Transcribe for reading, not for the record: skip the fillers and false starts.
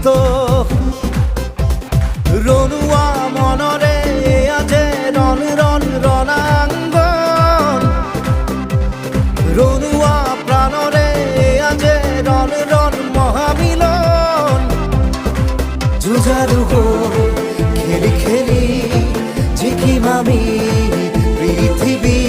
মুক্ত রনুয়া মনরে আজে রন রন রণাঙ্গন রনুয়া প্রাণরে আজে রন রন মহামিলন জুজারু খেলি খেলি ঝিকিম আমি পৃথিবী